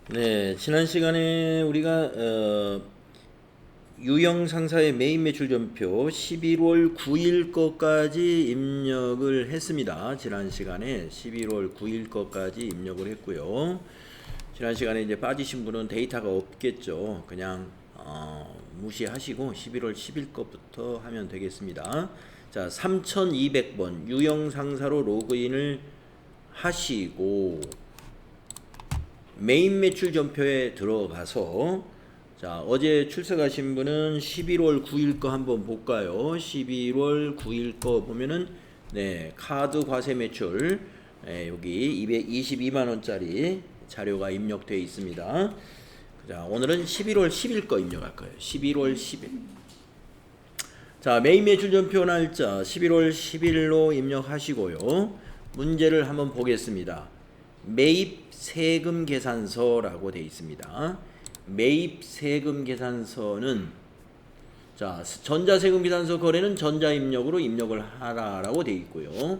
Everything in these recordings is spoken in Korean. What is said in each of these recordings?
네, 지난 시간에 우리가 유형 상사의 메인 매출 전표 11월 9일 거까지 입력을 했습니다. 지난 시간에 11월 9일 거까지 입력을 했고요. 지난 시간에 이제 빠지신 분은 데이터가 없겠죠. 그냥 무시하시고 11월 10일 거부터 하면 되겠습니다. 자, 3200번 유형 상사로 로그인을 하시고 메인 매출 전표에 들어가서 자, 어제 출석하신 분은 11월 9일 거 한번 볼까요? 11월 9일 거 보면은 네, 카드 과세 매출 여기 222만 원짜리 자료가 입력되어 있습니다. 자, 오늘은 11월 10일 거 입력할 거예요. 11월 10일. 자, 메인 매출 전표 날짜 11월 10일로 입력하시고요. 문제를 한번 보겠습니다. 매입 세금 계산서라고 되어 있습니다. 매입 세금 계산서는 자, 전자세금 계산서 거래는 전자입력으로 입력을 하라라고 되어 있고요.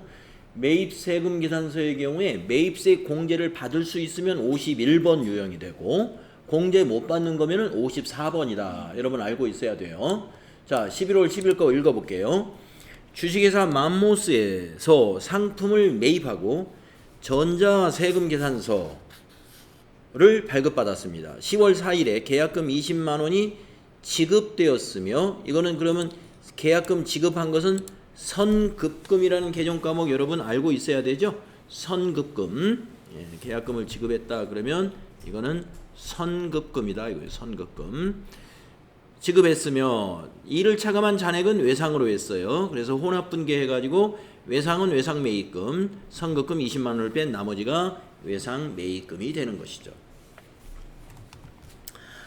매입 세금 계산서의 경우에 매입세 공제를 받을 수 있으면 51번 유형이 되고 공제 못 받는 거면은 54번이다. 여러분 알고 있어야 돼요. 자, 11월 10일 거 읽어볼게요. 주식회사 맘모스에서 상품을 매입하고 전자세금 계산서를 발급받았습니다. 10월 4일에 계약금 20만 원이 지급되었으며 이거는 그러면 계약금 지급한 것은 선급금이라는 개정 과목 여러분 알고 있어야 되죠? 선급금. 예, 계약금을 지급했다 그러면 이거는 선급금이다. 이거예요. 선급금. 지급했으며 이를 차감한 잔액은 외상으로 했어요. 그래서 혼합분계 해가지고 외상은 외상 매입금, 선급금 20만 원을 뺀 나머지가 외상 매입금이 되는 것이죠.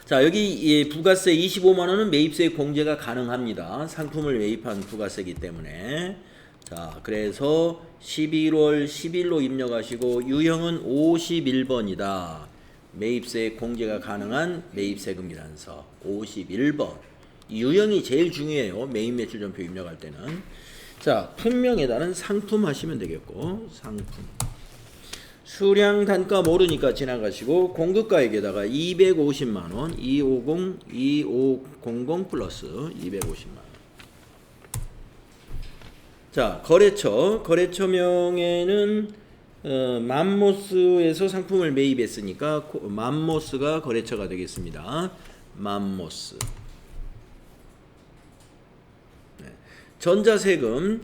자, 여기 부가세 25만 원은 매입세 공제가 가능합니다. 상품을 매입한 부가세이기 때문에. 자, 그래서 11월 10일로 입력하시고 유형은 51번이다. 매입세 공제가 가능한 매입세금 계산서 51번. 유형이 제일 중요해요. 메인 매출 전표 입력할 때는. 자, 품명에다는 상품 하시면 되겠고 상품. 수량 단가 모르니까 지나가시고 공급가액에다가 250만 원, 2500 플러스 250만 원. 자, 거래처명에는 맘모스에서 상품을 매입했으니까 맘모스가 거래처가 되겠습니다. 맘모스. 네. 전자세금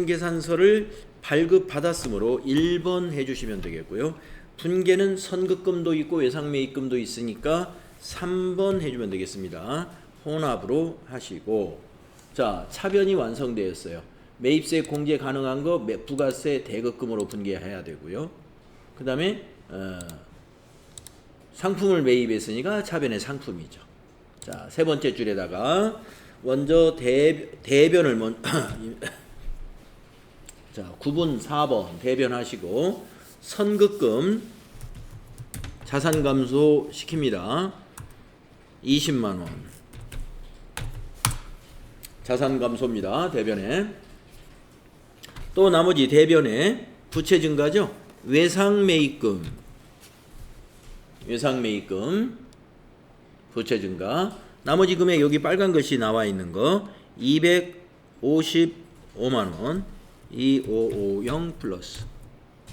계산서를 발급받았으므로 1번 해주시면 되겠고요. 분계는 선급금도 있고 외상매입금도 있으니까 3번 해주면 되겠습니다. 혼합으로 하시고 자, 차변이 완성되었어요. 매입세 공제 가능한 거 부가세 대급금으로 분계해야 되고요. 그 다음에 상품을 매입했으니까 차변의 상품이죠. 자, 세 번째 줄에다가 먼저 대변을 자, 9분 4번 대변하시고 선급금 자산 감소 시킵니다. 20만 원. 자산 감소입니다. 대변에. 또 나머지 대변에 부채 증가죠. 외상 매입금. 부채 증가. 나머지 금액 여기 빨간 것이 나와 있는 거 255만 원. 2550 플러스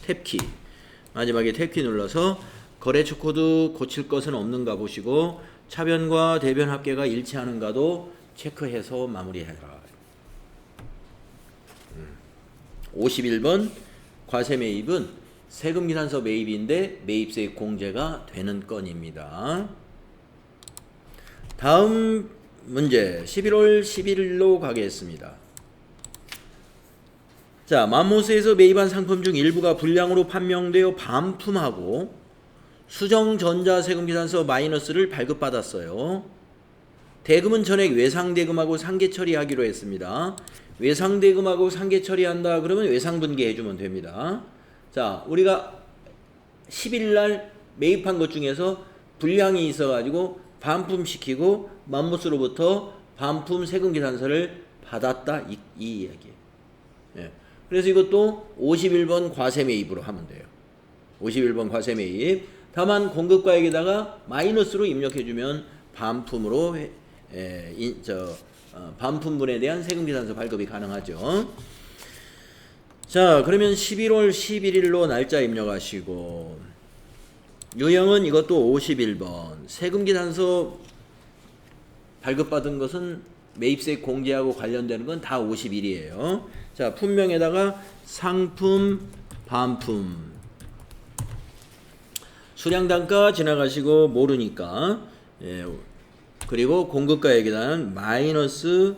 탭키. 마지막에 탭키 눌러서 거래처 코드 고칠 것은 없는가 보시고 차변과 대변 합계가 일치하는가도 체크해서 마무리해라. 51번 과세 매입은 세금 계산서 매입인데 매입세 공제가 되는 건입니다. 다음 문제 11월 11일로 가겠습니다. 자, 맘모스에서 매입한 상품 중 일부가 불량으로 판명되어 반품하고 수정 전자세금 계산서 마이너스를 발급받았어요. 대금은 전액 외상대금하고 상계처리하기로 했습니다. 외상대금하고 상계처리한다 그러면 외상분계 해주면 됩니다. 자, 우리가 10일날 매입한 것 중에서 불량이 있어가지고 반품시키고 맘모스로부터 반품 세금 계산서를 받았다 이 이야기예요. 예. 그래서 이것도 51번 과세 매입으로 하면 돼요. 51번 과세 매입. 다만 공급가액에다가 마이너스로 입력해주면 반품으로 반품분에 대한 세금계산서 발급이 가능하죠. 자, 그러면 11월 11일로 날짜 입력하시고, 유형은 이것도 51번. 세금계산서 발급받은 것은 매입세 공제하고 관련되는 건 다 51이에요. 자, 품명에다가 상품, 반품. 수량단가 지나가시고 모르니까, 그리고 공급가액에다는 마이너스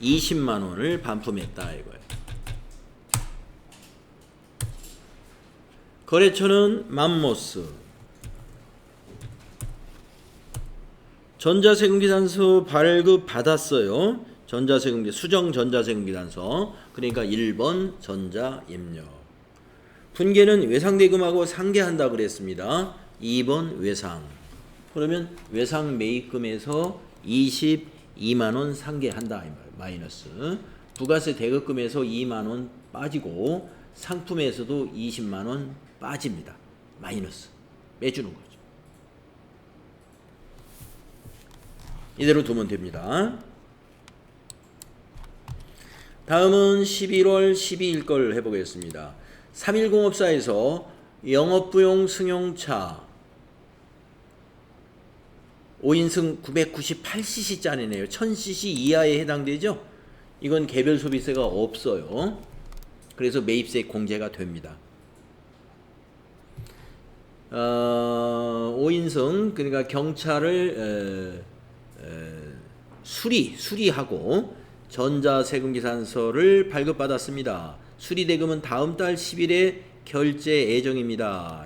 20만원을 반품했다 이거예요. 거래처는 맘모스. 전자세금계산서 발급 받았어요. 수정 전자세금계산서. 그러니까 1번 전자 입력. 분계는 외상대금하고 상계한다 그랬습니다. 2번 외상. 그러면 외상 매입금에서 22만원 상계한다 마이너스. 부가세 대급금에서 2만원 빠지고 상품에서도 20만원 빠집니다. 마이너스. 빼주는 거죠. 이대로 두면 됩니다. 다음은 11월 12일 걸 해보겠습니다. 3일공업사에서 영업부용 승용차 5인승 998cc짜리네요. 1000cc 이하에 해당되죠. 이건 개별 소비세가 없어요. 그래서 매입세 공제가 됩니다. 5인승 그러니까 경차를 수리하고 전자세금계산서를 발급받았습니다. 수리대금은 다음 달 10일에 결제 예정입니다.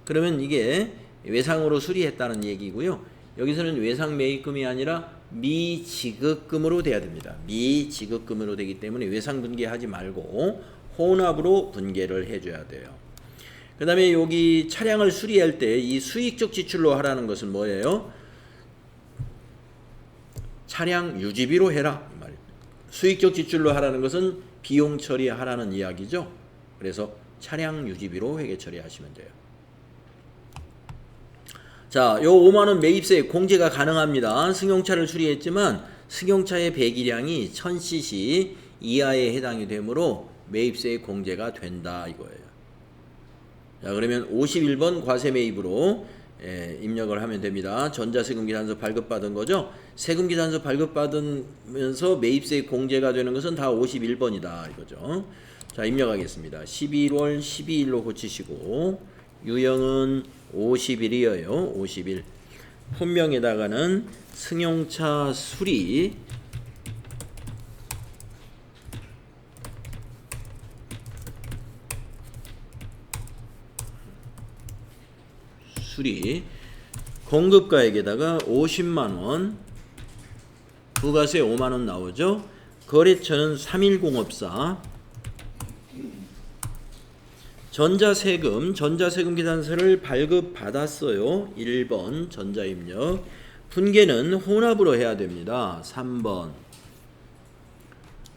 그러면 이게 외상으로 수리했다는 얘기고요. 여기서는 외상 매입금이 아니라 미지급금으로 돼야 됩니다. 미지급금으로 되기 때문에 외상 분계하지 말고 혼합으로 분계를 해줘야 돼요. 그 다음에 여기 차량을 수리할 때 이 수익적 지출로 하라는 것은 뭐예요? 차량 유지비로 해라. 수익적 지출로 하라는 것은 비용 처리하라는 이야기죠. 그래서 차량 유지비로 회계 처리하시면 돼요. 자, 요 5만원 매입세 공제가 가능합니다. 승용차를 수리했지만 승용차의 배기량이 1000cc 이하에 해당이 되므로 매입세 공제가 된다 이거예요. 자, 그러면 51번 과세 매입으로 입력을 하면 됩니다. 전자세금계산서 발급받은 거죠. 세금계산서 발급받으면서 매입세 공제가 되는 것은 다 51번이다 이거죠. 자, 입력하겠습니다. 11월 12일로 고치시고 유형은 50일이에요. 50일. 본명에다가는 승용차 수리 공급가액에다가 50만원 부가세 5만원 나오죠. 거래처는 3일공업사 전자세금 계산서를 발급받았어요. 1번 전자입력. 분계는 혼합으로 해야 됩니다. 3번.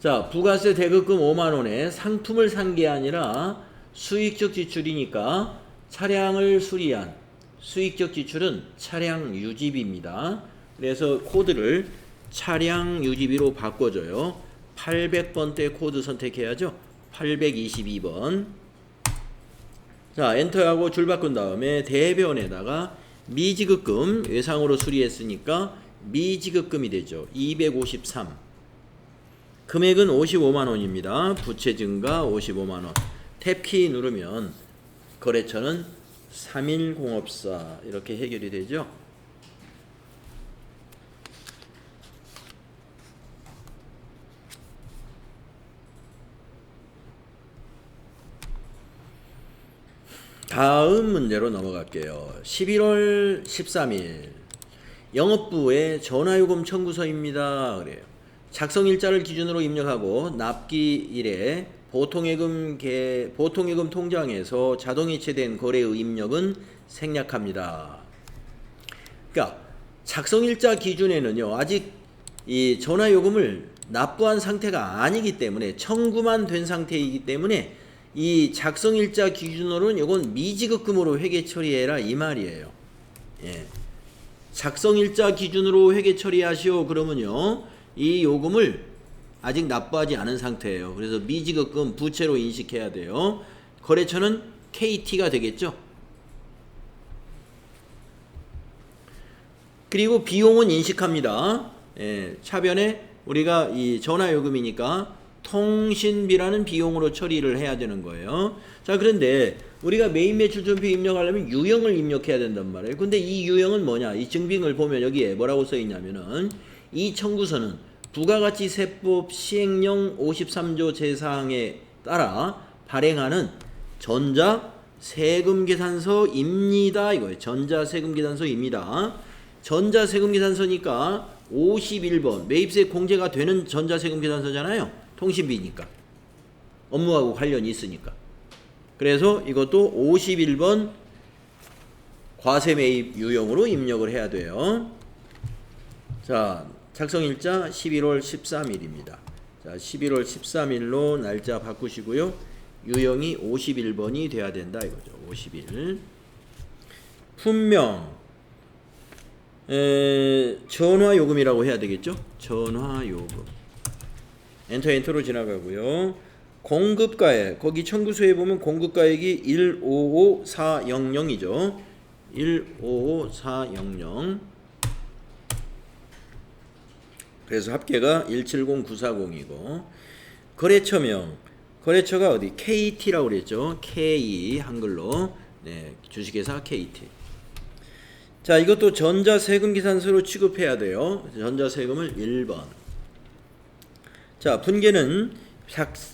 자, 부가세 대급금 5만원에 상품을 산 게 아니라 수익적 지출이니까 차량을 수리한 수익적 지출은 차량 유지비입니다. 그래서 코드를 차량 유지비로 바꿔줘요. 800번대 코드 선택해야죠. 822번. 자, 엔터하고 줄 바꾼 다음에 대변에다가 미지급금 외상으로 수리했으니까 미지급금이 되죠. 253. 금액은 55만원입니다. 부채 증가 55만원. 탭키 누르면 거래처는 3일공업사 이렇게 해결이 되죠. 다음 문제로 넘어갈게요. 11월 13일 영업부의 전화요금 청구서입니다. 그래요. 작성일자를 기준으로 입력하고 납기일에 보통예금 통장에서 자동이체된 거래의 입력은 생략합니다. 그러니까 작성일자 기준에는요, 아직 이 전화요금을 납부한 상태가 아니기 때문에 청구만 된 상태이기 때문에 이 작성일자 기준으로는 이건 미지급금으로 회계 처리해라 이 말이에요. 예. 작성일자 기준으로 회계 처리하시오 그러면요 이 요금을 아직 납부하지 않은 상태예요. 그래서 미지급금 부채로 인식해야 돼요. 거래처는 KT가 되겠죠. 그리고 비용은 인식합니다. 예, 차변에 우리가 이 전화요금이니까 통신비라는 비용으로 처리를 해야 되는 거예요. 자, 그런데 우리가 메인 매출전표 입력하려면 유형을 입력해야 된단 말이에요. 근데 이 유형은 뭐냐? 이 증빙을 보면 여기에 뭐라고 써 있냐면은 이 청구서는 부가가치 세법 시행령 53조 제4항에 따라 발행하는 전자세금계산서입니다. 이거예요. 전자세금계산서입니다. 전자세금계산서니까 51번 매입세 공제가 되는 전자세금계산서잖아요. 통신비니까 업무하고 관련이 있으니까. 그래서 이것도 51번 과세매입 유형으로 입력을 해야 돼요. 자, 작성일자 11월 13일입니다. 자, 11월 13일로 날짜 바꾸시고요. 유형이 51번이 돼야 된다 이거죠. 51. 분명 전화요금이라고 해야 되겠죠? 전화요금. 엔터로 지나가고요. 공급가액. 거기 청구서에 보면 공급가액이 155400이죠. 155400. 그래서 합계가 170940이고 거래처명. 거래처가 어디? KT라고 그랬죠. K 한글로. 네, 주식회사 KT. 자, 이것도 전자세금계산서로 취급해야 돼요. 전자세금을 1번. 자, 분계는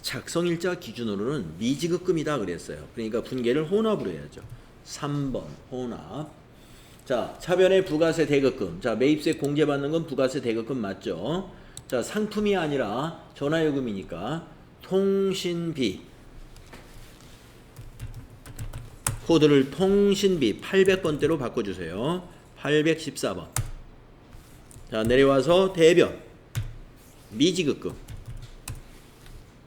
작성일자 기준으로는 미지급금이다 그랬어요. 그러니까 분계를 혼합으로 해야죠. 3번 혼합. 자, 차변에 부가세 대급금. 자, 매입세 공제받는 건 부가세 대급금 맞죠? 자, 상품이 아니라 전화요금이니까 통신비. 코드를 통신비 800번대로 바꿔주세요. 814번. 자, 내려와서 대변 미지급금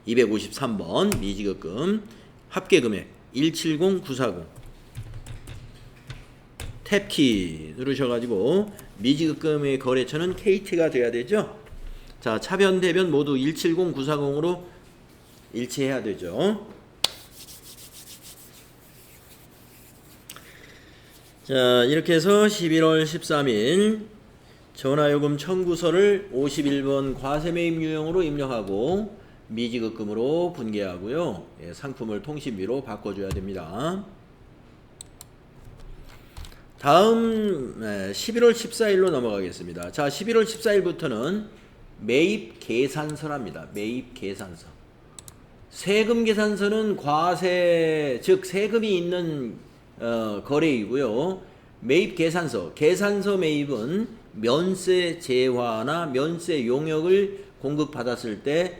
253번 미지급금 합계금액 170940 탭키 누르셔가지고 미지급금의 거래처는 KT가 돼야 되죠. 자, 차변 대변 모두 170940으로 일치해야 되죠. 자, 이렇게 해서 11월 13일 전화요금 청구서를 51번 과세매입 유형으로 입력하고 미지급금으로 분계하고요. 예, 상품을 통신비로 바꿔줘야 됩니다. 다음 11월 14일로 넘어가겠습니다. 자, 11월 14일부터는 매입계산서랍니다. 매입계산서. 세금계산서는 과세, 즉 세금이 있는 거래이고요. 매입계산서, 계산서 매입은 면세 제화나 면세 용역을 공급받았을 때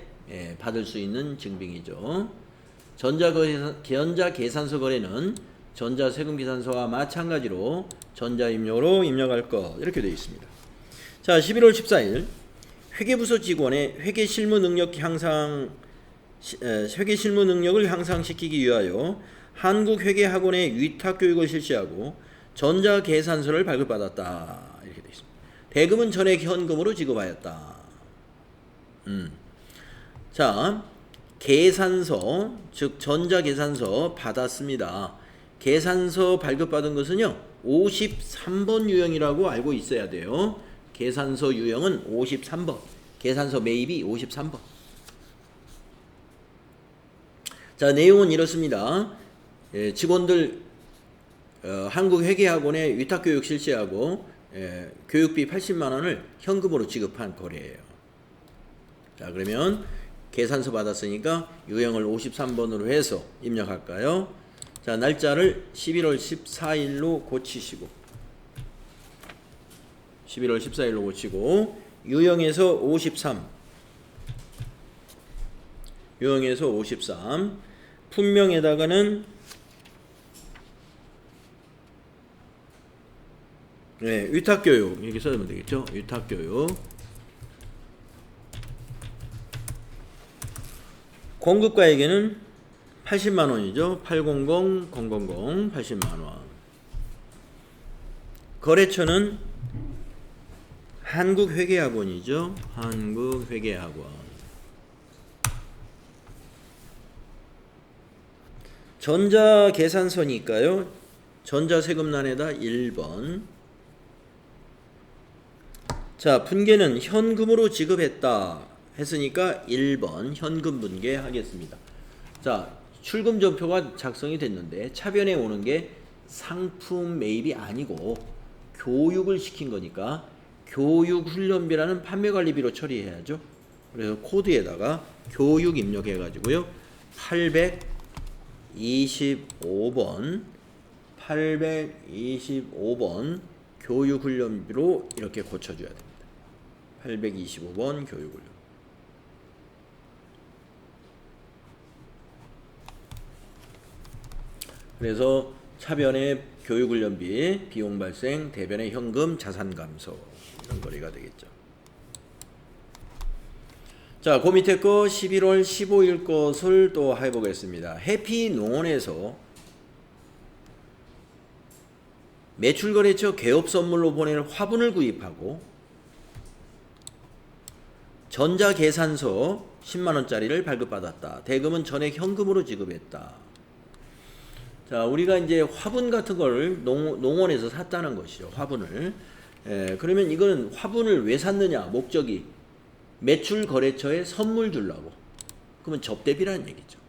받을 수 있는 증빙이죠. 전자계산서 거래는 전자세금계산서와 마찬가지로 전자입력으로 입력할 것 이렇게 되어 있습니다. 자, 11월 14일 회계부서 직원의 회계실무 능력을 향상시키기 위하여 한국회계학원의 위탁교육을 실시하고 전자계산서를 발급받았다 이렇게 되어 있습니다. 대금은 전액 현금으로 지급하였다. 자, 계산서 즉 전자계산서 받았습니다. 계산서 발급받은 것은요 53번 유형이라고 알고 있어야 돼요. 계산서 유형은 53번. 계산서 매입이 53번. 자, 내용은 이렇습니다. 직원들 한국회계학원에 위탁교육 실시하고 교육비 80만원을 현금으로 지급한 거래예요. 자, 그러면 계산서 받았으니까 유형을 53번으로 해서 입력할까요? 자, 날짜를 11월 14일로 고치시고 11월 14일로 고치고 유형에서 53 유형에서 53 품명에다가는 위탁교육 이렇게 써주면 되겠죠. 위탁교육 공급가액에는 80만 원이죠. 800 000 80만 원. 거래처는 한국회계학원이죠. 한국회계학원. 전자계산서니까요. 전자세금란에다 1번. 자, 분계는 현금으로 지급했다 했으니까 1번 현금 분계 하겠습니다. 자, 출금전표가 작성이 됐는데 차변에 오는 게 상품 매입이 아니고 교육을 시킨 거니까 교육훈련비라는 판매관리비로 처리해야죠. 그래서 코드에다가 교육 입력해 가지고요. 825번 교육훈련비로 이렇게 고쳐줘야 됩니다. 825번 교육훈련. 그래서 차변에 교육훈련비, 비용 발생, 대변에 현금, 자산 감소 이런 거래가 되겠죠. 자, 그 밑에 거 11월 15일 것을 또 해보겠습니다. 해피농원에서 매출거래처 개업 선물로 보낼 화분을 구입하고 전자계산서 10만원짜리를 발급받았다. 대금은 전액 현금으로 지급했다. 자, 우리가 이제 화분 같은 걸 농원에서 샀다는 것이죠. 화분을. 그러면 이거는 화분을 왜 샀느냐? 목적이 매출 거래처에 선물 주려고. 그러면 접대비라는 얘기죠.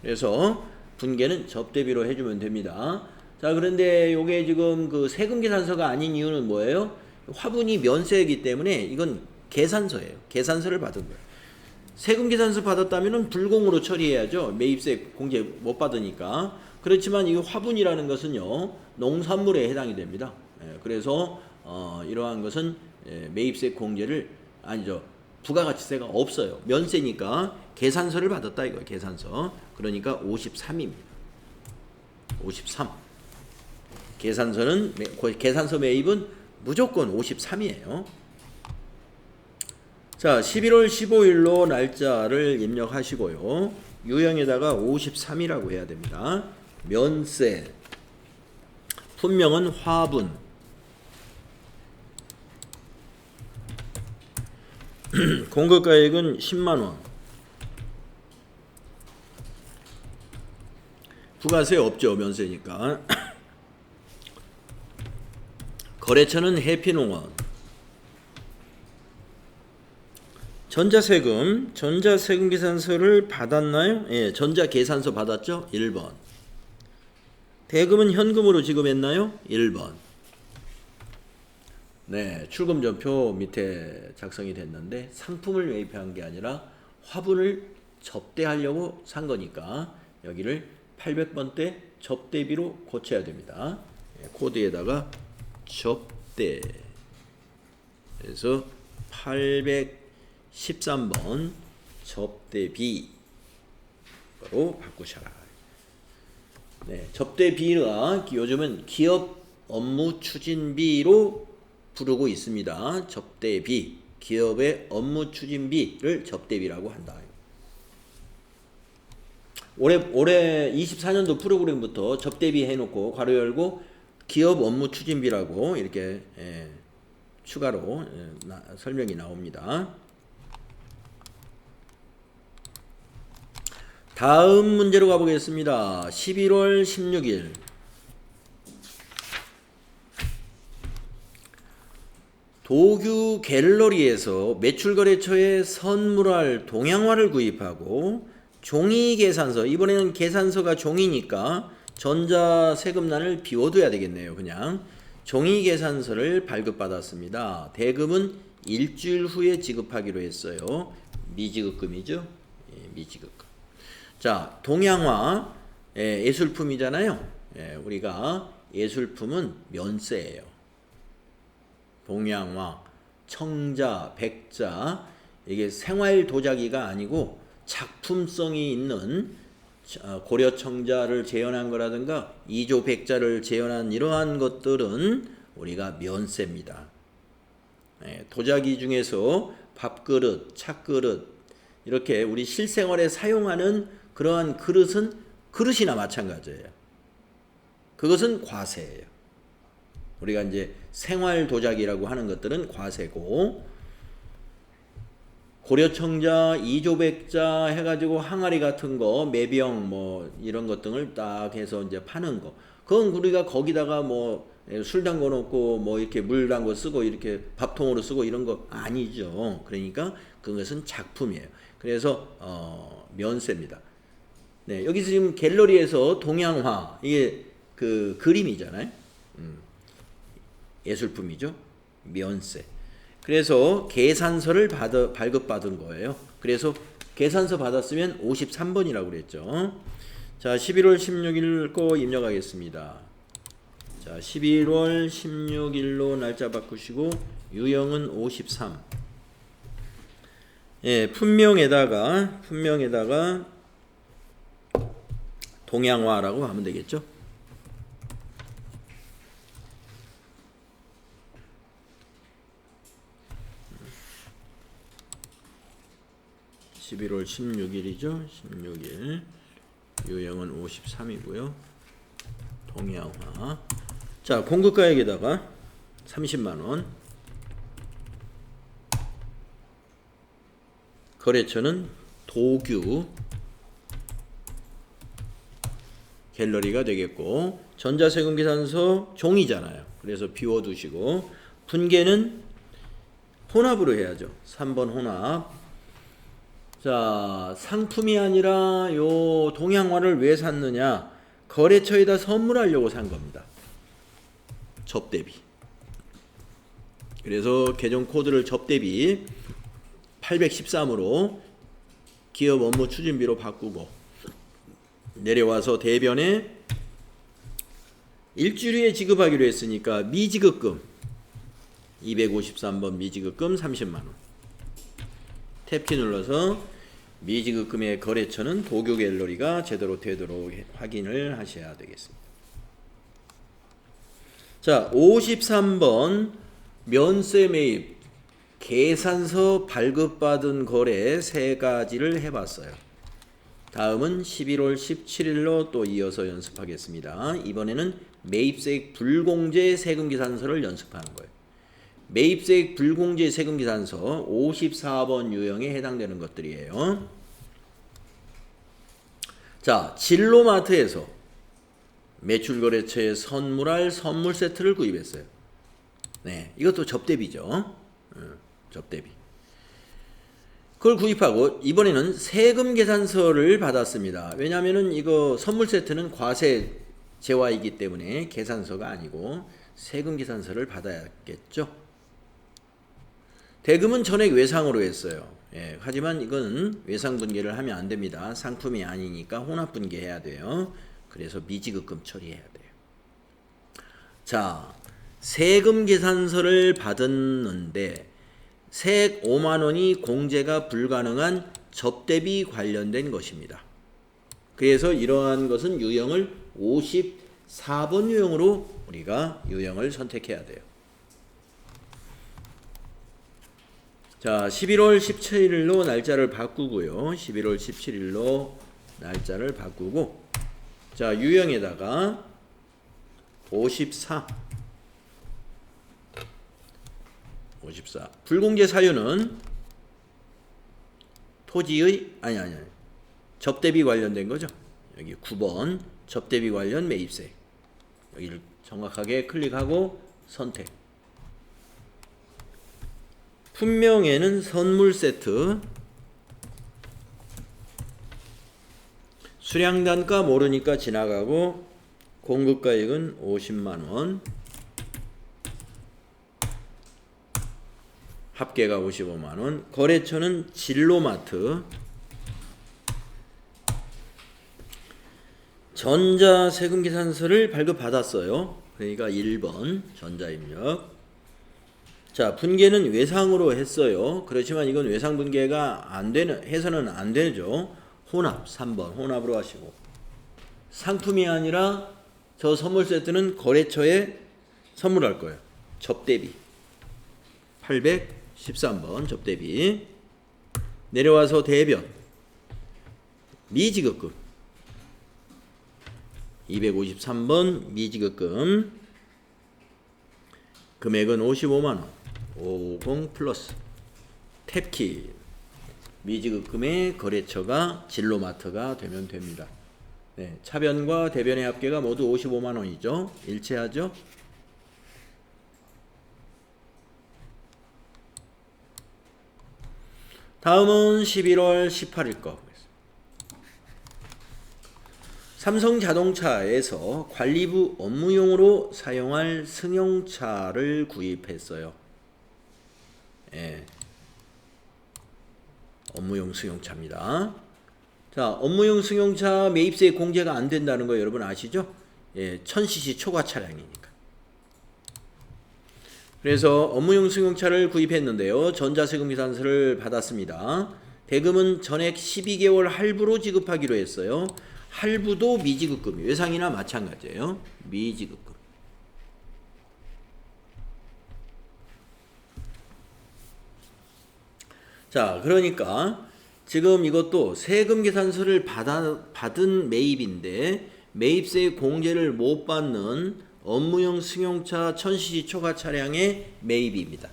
그래서 분계는 접대비로 해주면 됩니다. 자, 그런데 요게 지금 그 세금 계산서가 아닌 이유는 뭐예요? 화분이 면세이기 때문에 이건 계산서예요. 계산서를 받은 거예요. 세금 계산서 받았다면은 불공으로 처리해야죠. 매입세 공제 못 받으니까. 그렇지만 이 화분이라는 것은요, 농산물에 해당이 됩니다. 그래서 이러한 것은 매입세 공제를 아니죠. 부가가치세가 없어요. 면세니까 계산서를 받았다 이거예요. 계산서. 그러니까 53입니다. 53. 계산서 매입은 무조건 53이에요. 자, 11월 15일로 날짜를 입력하시고요. 유형에다가 53이라고 해야 됩니다. 면세. 품명은 화분. 공급가액은 10만원. 부가세 없죠. 면세니까. 거래처는 해피농원. 전자세금 계산서를 받았나요? 예, 전자계산서 받았죠? 1번. 대금은 현금으로 지급했나요? 1번. 네, 출금전표 밑에 작성이 됐는데 상품을 매입한 게 아니라 화분을 접대하려고 산 거니까 여기를 800번대 접대비로 고쳐야 됩니다. 코드에다가 접대. 그래서 813번 접대비로 바꾸셔라. 네, 접대비가 요즘은 기업 업무 추진비로 부르고 있습니다. 접대비, 기업의 업무 추진비를 접대비라고 한다. 올해 24년도 프로그램부터 접대비 해놓고 괄호 열고 기업 업무 추진비라고 이렇게 추가로 설명이 나옵니다. 다음 문제로 가보겠습니다. 11월 16일 도규 갤러리에서 매출거래처에 선물할 동양화를 구입하고 종이계산서, 이번에는 계산서가 종이니까 전자세금란을 비워둬야 되겠네요. 그냥 종이계산서를 발급받았습니다. 대금은 일주일 후에 지급하기로 했어요. 미지급금이죠. 미지급금. 자, 동양화 예술품이잖아요. 우리가 예술품은 면세예요. 동양화, 청자, 백자, 이게 생활 도자기가 아니고 작품성이 있는 고려 청자를 재현한 거라든가 이조 백자를 재현한 이러한 것들은 우리가 면세입니다. 도자기 중에서 밥그릇, 찻그릇 이렇게 우리 실생활에 사용하는 그러한 그릇은 그릇이나 마찬가지예요. 그것은 과세예요. 우리가 이제 생활 도자기라고 하는 것들은 과세고, 고려청자, 이조백자 해가지고 항아리 같은 거, 매병 뭐 이런 것 등을 딱 해서 이제 파는 거. 그건 우리가 거기다가 뭐 술 담궈 놓고 뭐 이렇게 물 담궈 쓰고 이렇게 밥통으로 쓰고 이런 거 아니죠. 그러니까 그것은 작품이에요. 그래서 면세입니다. 네, 여기서 지금 갤러리에서 동양화, 이게 그 그림이잖아요. 예술품이죠. 면세. 그래서 계산서를 발급받은 거예요. 그래서 계산서 받았으면 53번이라고 그랬죠. 자, 11월 16일 거 입력하겠습니다. 자, 11월 16일로 날짜 바꾸시고 유형은 53. 예, 품명에다가 동양화라고 하면 되겠죠. 11월 16일이죠. 16일. 유형은 53이고요. 동양화. 자, 공급가액에다가 30만 원. 거래처는 도규 갤러리가 되겠고, 전자세금계산서 종이잖아요. 그래서 비워두시고, 분계는 혼합으로 해야죠. 3번 혼합. 자, 상품이 아니라 요 동양화를 왜 샀느냐? 거래처에다 선물하려고 산 겁니다. 접대비. 그래서 계정 코드를 접대비 813으로 기업 업무 추진비로 바꾸고, 내려와서 대변에 일주일 후에 지급하기로 했으니까 미지급금 253번 미지급금 30만 원. 탭키 눌러서 미지급금의 거래처는 도교 갤러리가 제대로 되도록 확인을 하셔야 되겠습니다. 자, 53번 면세 매입 계산서 발급받은 거래 세 가지를 해봤어요. 다음은 11월 17일로 또 이어서 연습하겠습니다. 이번에는 매입세액 불공제 세금계산서를 연습하는 거예요. 매입세액 불공제 세금계산서 54번 유형에 해당되는 것들이에요. 자, 진로마트에서 매출거래처에 선물할 선물 세트를 구입했어요. 네, 이것도 접대비죠. 접대비. 그걸 구입하고 이번에는 세금 계산서를 받았습니다. 왜냐하면은 이거 선물 세트는 과세 제화이기 때문에 계산서가 아니고 세금 계산서를 받아야겠죠. 대금은 전액 외상으로 했어요. 예, 하지만 이건 외상 분계를 하면 안 됩니다. 상품이 아니니까 혼합 분계해야 돼요. 그래서 미지급금 처리해야 돼요. 자, 세금 계산서를 받았는데 세액 5만 원이 공제가 불가능한 접대비 관련된 것입니다. 그래서 이러한 것은 유형을 54번 유형으로 우리가 유형을 선택해야 돼요. 자, 11월 17일로 날짜를 바꾸고요. 11월 17일로 날짜를 바꾸고, 자, 유형에다가 54 불공제 사유는 토지의 아니 접대비 관련된 거죠. 여기 9번 접대비 관련 매입세. 여기를 정확하게 클릭하고 선택. 품명에는 선물 세트. 수량 단가 모르니까 지나가고, 공급가액은 50만 원. 합계가 55만 원. 거래처는 진로마트. 전자세금계산서를 발급받았어요. 그러니까 1번 전자입력. 자, 분계는 외상으로 했어요. 그렇지만 이건 외상 분계가 해서는 안 되죠. 혼합 3번 혼합으로 하시고, 상품이 아니라 저 선물 세트는 거래처에 선물할 거예요. 접대비 813번 접대비. 내려와서 대변 미지급금 253번 미지급금 금액은 55만원 50 플러스 탭키 미지급금의 거래처가 진로마트가 되면 됩니다. 네, 차변과 대변의 합계가 모두 55만원이죠. 일치하죠. 다음은 11월 18일 거. 삼성자동차에서 관리부 업무용으로 사용할 승용차를 구입했어요. 예. 업무용 승용차입니다. 자, 업무용 승용차 매입세 공제가 안 된다는 거 여러분 아시죠? 예, 1000cc 초과 차량이니까. 그래서 업무용 승용차를 구입했는데요. 전자세금 계산서를 받았습니다. 대금은 전액 12개월 할부로 지급하기로 했어요. 할부도 미지급금, 외상이나 마찬가지예요. 미지급금. 자, 그러니까 지금 이것도 세금 계산서를 받은 매입인데 매입세 공제를 못 받는 업무용 승용차 1000cc 초과 차량의 매입입니다.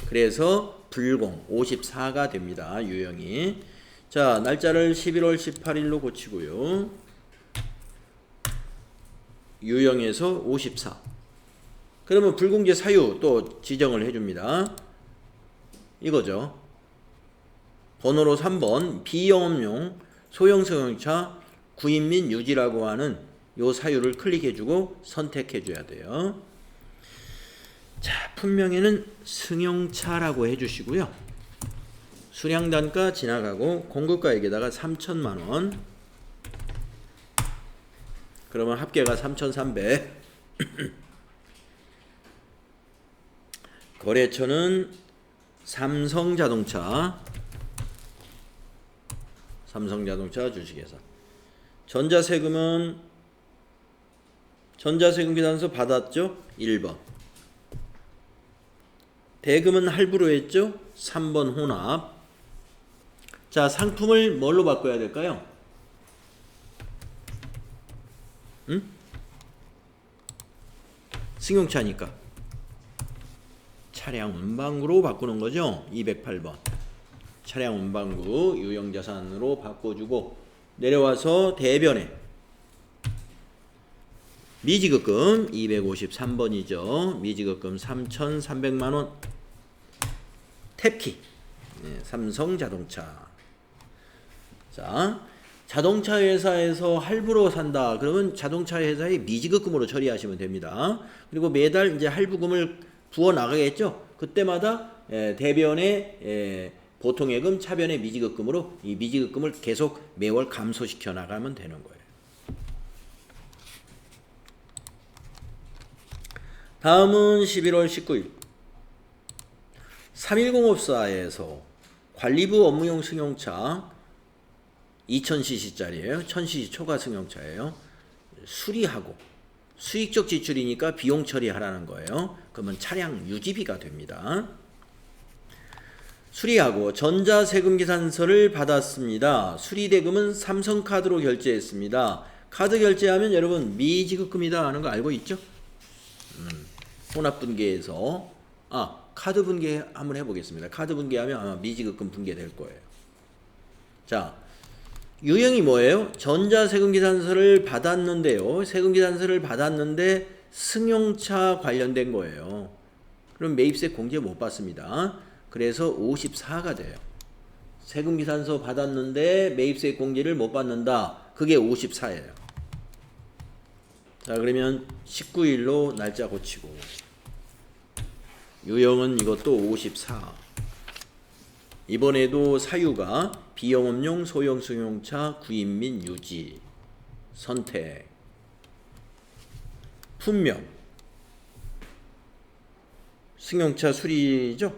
그래서 불공 54가 됩니다. 유형이. 자, 날짜를 11월 18일로 고치고요. 유형에서 54. 그러면 불공제 사유 또 지정을 해줍니다. 이거죠. 번호로 3번 비영업용 소형 승용차 구입 및 유지라고 하는 요 사유를 클릭해주고 선택해줘야 돼요. 자, 품명에는 승용차라고 해주시고요. 수량단가 지나가고 공급가액에다가 3천만원. 그러면 합계가 3,300. 거래처는 삼성자동차 주식회사. 전자세금은 전자세금 계산서 받았죠? 1번. 대금은 할부로 했죠? 3번 혼합. 자, 상품을 뭘로 바꿔야 될까요? 승용차니까 차량 운반구로 바꾸는 거죠. 208번 차량 운반구 유형자산으로 바꿔주고 내려와서 대변에 미지급금 253번이죠. 미지급금 3,300만원 탭키. 네, 삼성자동차. 자, 자동차 회사에서 할부로 산다. 그러면 자동차 회사의 미지급금으로 처리하시면 됩니다. 그리고 매달 이제 할부금을 부어 나가겠죠. 그때마다 대변의 보통예금, 차변의 미지급금으로 이 미지급금을 계속 매월 감소시켜 나가면 되는 거예요. 다음은 11월 19일 310업사에서 관리부 업무용 승용차 2000cc짜리예요. 1000cc 초과 승용차예요. 수리하고 수익적 지출이니까 비용 처리하라는 거예요. 그러면 차량 유지비가 됩니다. 수리하고 전자세금 계산서를 받았습니다. 수리대금은 삼성카드로 결제했습니다. 카드 결제하면 여러분 미지급금이다 하는 거 알고 있죠? 혼합분계에서 카드 분계 한번 해보겠습니다. 카드 분계하면 아마 미지급금 분계될 거예요. 자, 유형이 뭐예요? 전자세금 계산서를 받았는데요. 세금 계산서를 받았는데 승용차 관련된 거예요. 그럼 매입세 공제 못 받습니다. 그래서 54가 돼요. 세금 계산서 받았는데 매입세 공제를 못 받는다. 그게 54예요. 자, 그러면 19일로 날짜 고치고 유형은 이것도 54. 이번에도 사유가 비영업용 소형 승용차 구입 및 유지 선택. 품명 승용차 수리죠?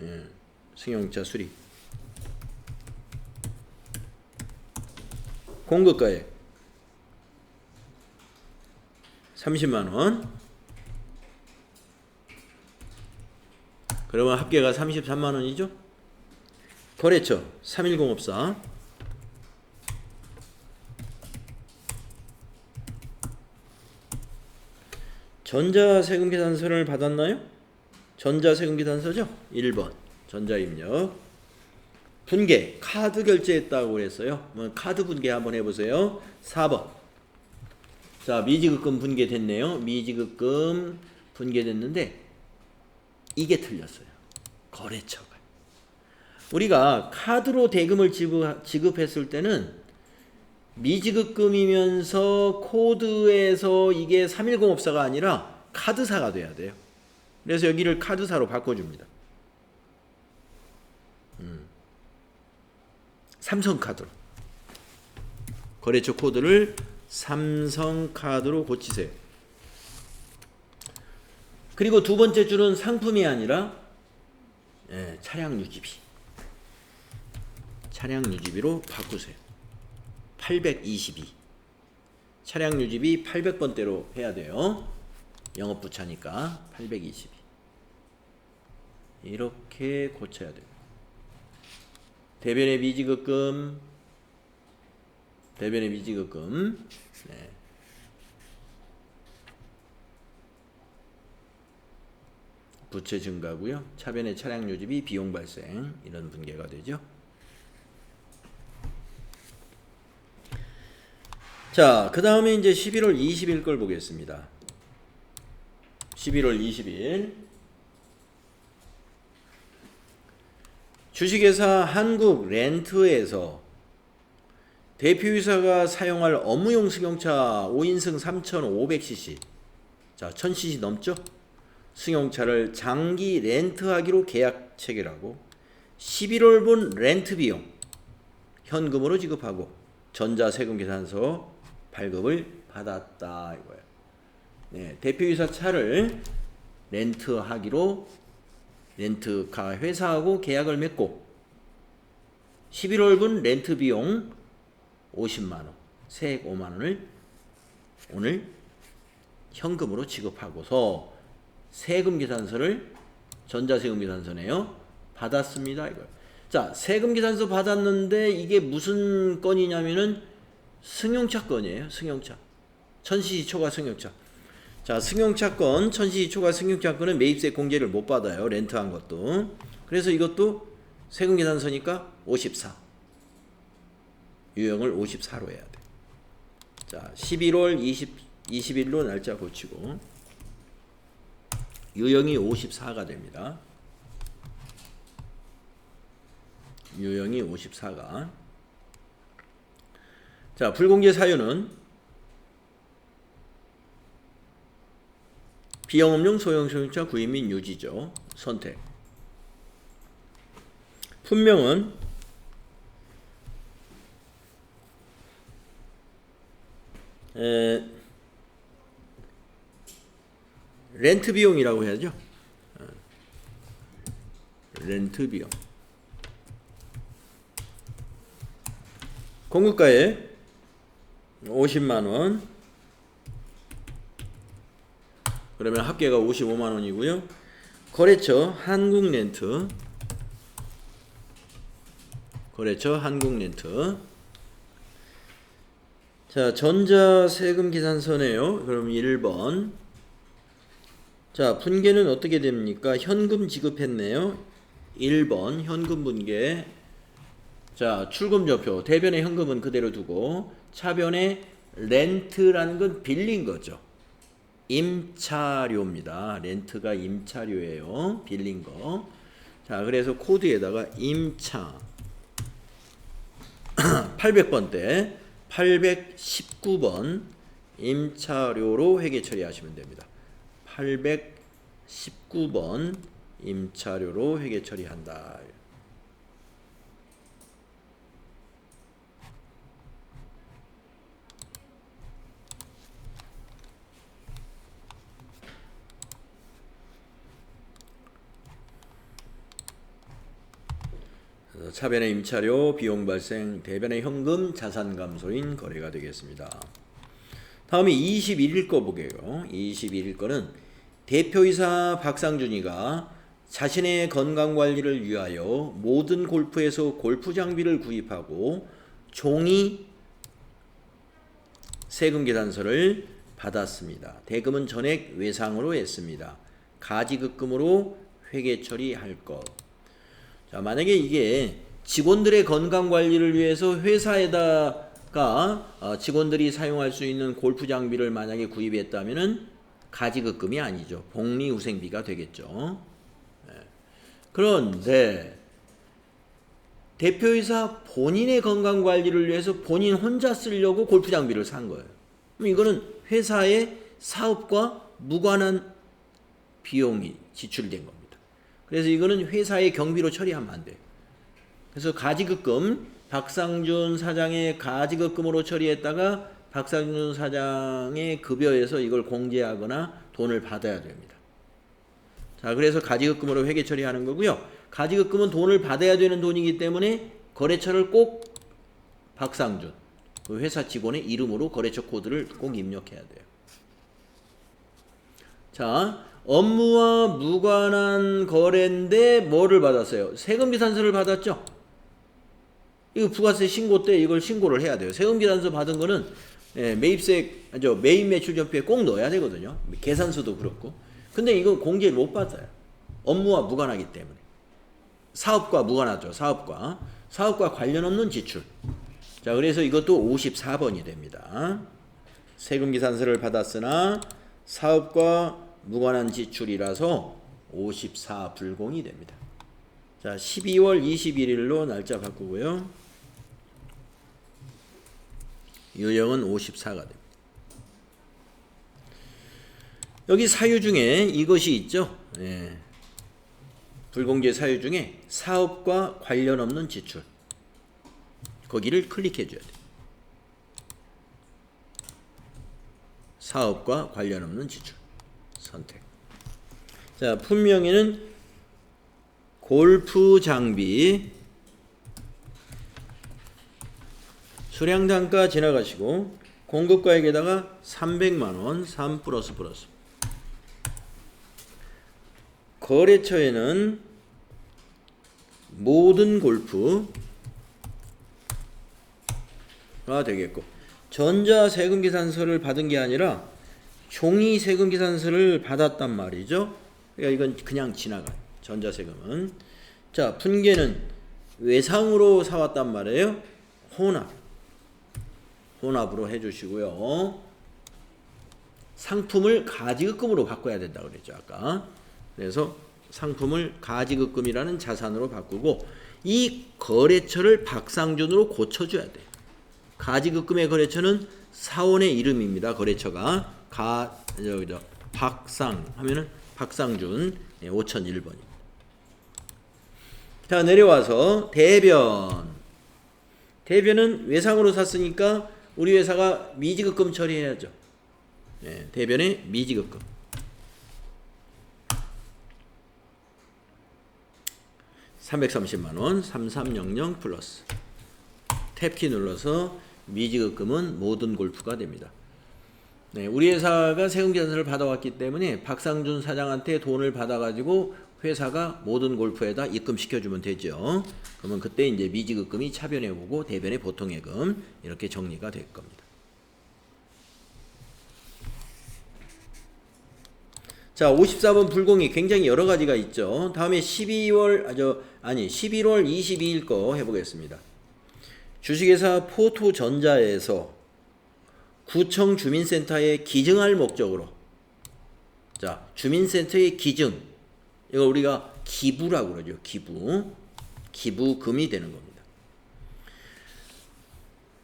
예, 승용차 수리. 공급가액 30만원. 그러면 합계가 33만원이죠? 거래처 31054. 전자세금계산서를 받았나요? 전자세금계산서죠? 1번 전자입력. 분계 카드 결제했다고 그랬어요. 카드 분계 한번 해보세요. 4번. 자, 미지급금 분계됐네요. 미지급금 분계됐는데 이게 틀렸어요. 거래처가. 우리가 카드로 대금을 지급했을 때는 미지급금이면서 코드에서 이게 31054가 아니라 카드사가 돼야 돼요. 그래서 여기를 카드사로 바꿔줍니다. 삼성카드로. 거래처 코드를 삼성카드로 고치세요. 그리고 두 번째 줄은 상품이 아니라 차량 유지비. 차량 유지비로 바꾸세요. 822. 차량 유지비 800번대로 해야 돼요. 영업부차니까 822. 이렇게 고쳐야 돼요. 대변의 미지급금. 대변의 미지급금. 네. 부채 증가고요. 차변의 차량 유지비 비용 발생 이런 분계가 되죠. 자, 그 다음에 이제 11월 20일 걸 보겠습니다. 11월 20일. 주식회사 한국렌트에서 대표이사가 사용할 업무용 승용차 5인승 3,500cc. 자, 1,000cc 넘죠? 승용차를 장기 렌트하기로 계약 체결하고 11월분 렌트 비용 현금으로 지급하고 전자세금계산서 발급을 받았다 이거예요. 네, 대표이사 차를 렌트하기로 렌트카 회사하고 계약을 맺고 11월분 렌트 비용 50만원, 세액 5만원을 오늘 현금으로 지급하고서 세금계산서를 전자세금계산서네요. 받았습니다 이거예요. 자, 세금계산서 받았는데 이게 무슨 건이냐면은 승용차 건이에요. 승용차. 1000cc 초과 승용차. 자, 승용차 건, 1000cc 초과 승용차 건은 매입세 공제를 못 받아요. 렌트한 것도. 그래서 이것도 세금계산서니까 54. 유형을 54로 해야 돼. 자, 11월 20일로 날짜 고치고 유형이 54가 됩니다. 유형이 54가. 자, 불공제 사유는 비영업용 소형 승용차 구입 및 유지죠. 선택. 품명은 렌트 비용이라고 해야죠. 렌트 비용. 공급가액 50만원. 그러면 합계가 55만원이고요. 거래처 한국렌트. 거래처 한국렌트. 자, 전자세금계산서네요. 그럼 1번. 자, 분계는 어떻게 됩니까? 현금 지급했네요. 1번 현금 분계. 자, 출금조표. 대변의 현금은 그대로 두고 차변의 렌트라는 건 빌린 거죠. 임차료입니다. 렌트가 임차료예요. 빌린 거. 자, 그래서 코드에다가 임차 800번대 819번 임차료로 회계 처리하시면 됩니다. 819번 임차료로 회계 처리한다. 차변의 임차료, 비용 발생, 대변의 현금, 자산 감소인 거래가 되겠습니다. 다음에 21일 거 보게요. 21일 거는 대표이사 박상준이가 자신의 건강관리를 위하여 모든 골프에서 골프 장비를 구입하고 종이 세금계산서를 받았습니다. 대금은 전액 외상으로 했습니다. 가지급금으로 회계 처리할 것. 자, 만약에 이게 직원들의 건강관리를 위해서 회사에다가 직원들이 사용할 수 있는 골프 장비를 만약에 구입했다면은 가지급금이 아니죠. 복리후생비가 되겠죠. 그런데 대표이사 본인의 건강관리를 위해서 본인 혼자 쓰려고 골프 장비를 산 거예요. 그럼 이거는 회사의 사업과 무관한 비용이 지출된 겁니다. 그래서 이거는 회사의 경비로 처리하면 안 돼요. 그래서 가지급금, 박상준 사장의 가지급금으로 처리했다가 박상준 사장의 급여에서 이걸 공제하거나 돈을 받아야 됩니다. 자, 그래서 가지급금으로 회계 처리하는 거고요. 가지급금은 돈을 받아야 되는 돈이기 때문에 거래처를 꼭 박상준, 그 회사 직원의 이름으로 거래처 코드를 꼭 입력해야 돼요. 자, 업무와 무관한 거래인데 뭐를 받았어요? 세금계산서를 받았죠? 이거 부가세 신고 때 이걸 신고를 해야 돼요. 세금계산서 받은 거는 매입 매출 전표에 꼭 넣어야 되거든요. 계산서도 그렇고. 근데 이거 공제를 못 받아요. 업무와 무관하기 때문에. 사업과 무관하죠. 사업과 관련 없는 지출. 자, 그래서 이것도 54번이 됩니다. 세금계산서를 받았으나 사업과 무관한 지출이라서 54 불공이 됩니다. 자, 12월 21일로 날짜 바꾸고요. 유형은 54가 됩니다. 여기 사유 중에 이것이 있죠. 예. 불공제 사유 중에 사업과 관련 없는 지출. 거기를 클릭해 줘야 돼요. 사업과 관련 없는 지출. 선택. 자, 품명에는 골프 장비 수량단가 지나가시고 공급가액에다가 300만원 3 플러스 거래처에는 모든 골프가 되겠고 전자세금계산서를 받은 게 아니라 종이 세금계산서를 받았단 말이죠. 그러니까 이건 그냥 지나가요. 전자세금은. 자, 분계는 외상으로 사왔단 말이에요. 혼합으로 해주시고요. 상품을 가지급금으로 바꿔야 된다고 그랬죠 아까. 그래서 상품을 가지급금이라는 자산으로 바꾸고 이 거래처를 박상준으로 고쳐줘야 돼. 가지급금의 거래처는 사원의 이름입니다. 거래처가 박상 하면은 박상준 5001번입니다. 자, 내려와서 대변은 외상으로 샀으니까 우리 회사가 미지급금 처리해야죠. 네, 대변의 미지급금. 330만원 3300 플러스 탭키 눌러서 미지급금은 모든 골프가 됩니다. 네, 우리 회사가 세금계산서를 받아왔기 때문에 박상준 사장한테 돈을 받아가지고 회사가 모든 골프에다 입금시켜주면 되죠. 그러면 그때 이제 미지급금이 차변회보고 대변의 보통예금 이렇게 정리가 될 겁니다. 자, 54번 불공이 굉장히 여러 가지가 있죠. 다음에 11월 22일 거 해보겠습니다. 주식회사 포토전자에서 구청 주민센터에 기증할 목적으로, 자, 주민센터의 기증, 이거 우리가 기부라고 그러죠. 기부금이 되는 겁니다.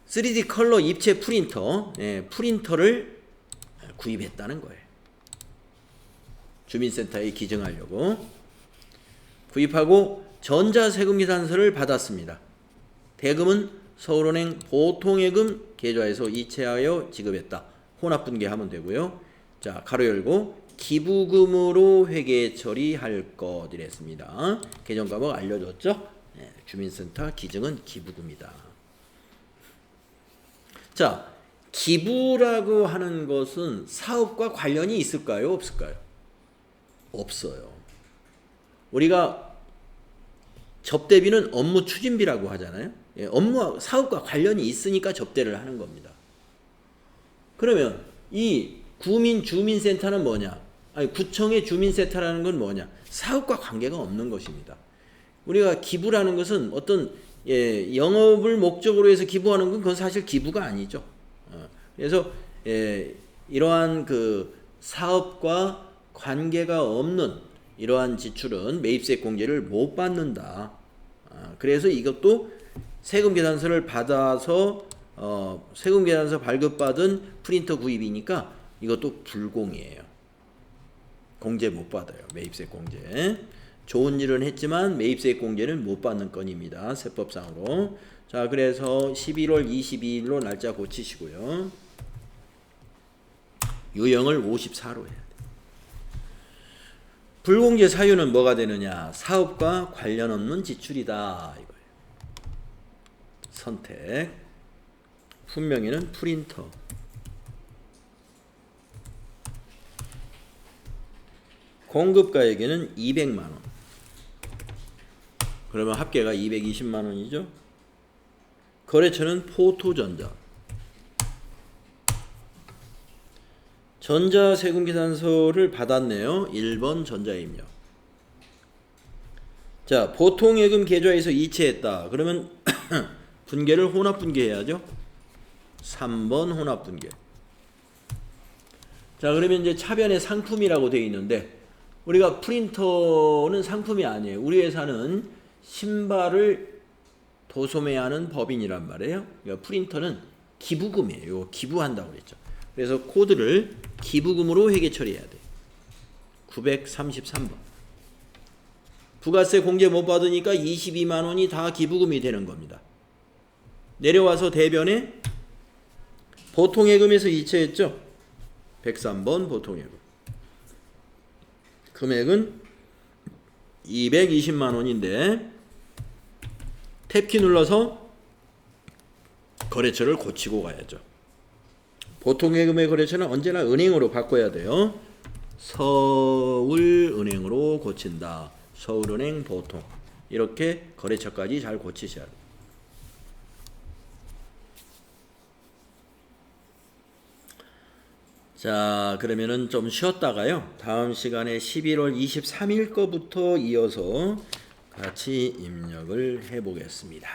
3D 컬러 입체 프린터, 프린터를 구입했다는 거예요. 주민센터에 기증하려고 구입하고 전자세금계산서를 받았습니다. 대금은 서울은행 보통예금 계좌에서 이체하여 지급했다. 혼합분계하면 되고요. 자, 가로 열고 기부금으로 회계 처리할 것 이랬습니다. 계정과목 알려줬죠? 네, 주민센터 기증은 기부금이다. 자, 기부라고 하는 것은 사업과 관련이 있을까요? 없을까요? 없어요. 우리가 접대비는 업무 추진비라고 하잖아요. 예, 업무 사업과 관련이 있으니까 접대를 하는 겁니다. 그러면 이 구민 주민센터는 뭐냐? 아니, 구청의 주민센터라는 건 뭐냐? 사업과 관계가 없는 것입니다. 우리가 기부라는 것은 어떤 영업을 목적으로 해서 기부하는 건 그건 사실 기부가 아니죠. 그래서 이러한 그 사업과 관계가 없는 이러한 지출은 매입세 공제를 못 받는다. 그래서 이것도 세금계산서를 받아서 세금계산서 발급받은 프린터 구입이니까 이것도 불공이에요. 공제 못 받아요. 매입세 공제. 좋은 일은 했지만 매입세 공제는 못 받는 건입니다. 세법상으로. 자, 그래서 11월 22일로 날짜 고치시고요. 유형을 54로 해야 돼. 불공제 사유는 뭐가 되느냐? 사업과 관련 없는 지출이다. 이거예요. 선택. 분명히는 프린터. 공급가액에는 200만원. 그러면 합계가 220만원이죠. 거래처는 포토전자. 전자세금계산서를 받았네요. 1번 전자입력. 자, 보통예금 계좌에서 이체했다. 그러면 분계를 혼합분계해야죠. 3번 혼합분계. 자, 그러면 이제 차변에 상품이라고 되어 있는데 우리가 프린터는 상품이 아니에요. 우리 회사는 신발을 도소매하는 법인이란 말이에요. 그러니까 프린터는 기부금이에요. 기부한다고 그랬죠. 그래서 코드를 기부금으로 회계 처리해야 돼. 933번. 부가세 공제 못 받으니까 22만 원이 다 기부금이 되는 겁니다. 내려와서 대변에 보통예금에서 이체했죠. 103번 보통예금. 금액은 220만 원인데 탭키 눌러서 거래처를 고치고 가야죠. 보통예금의 거래처는 언제나 은행으로 바꿔야 돼요. 서울은행으로 고친다. 서울은행 보통. 이렇게 거래처까지 잘 고치셔야 돼요. 자, 그러면은 좀 쉬었다가요. 다음 시간에 11월 23일 거부터 이어서 같이 입력을 해 보겠습니다.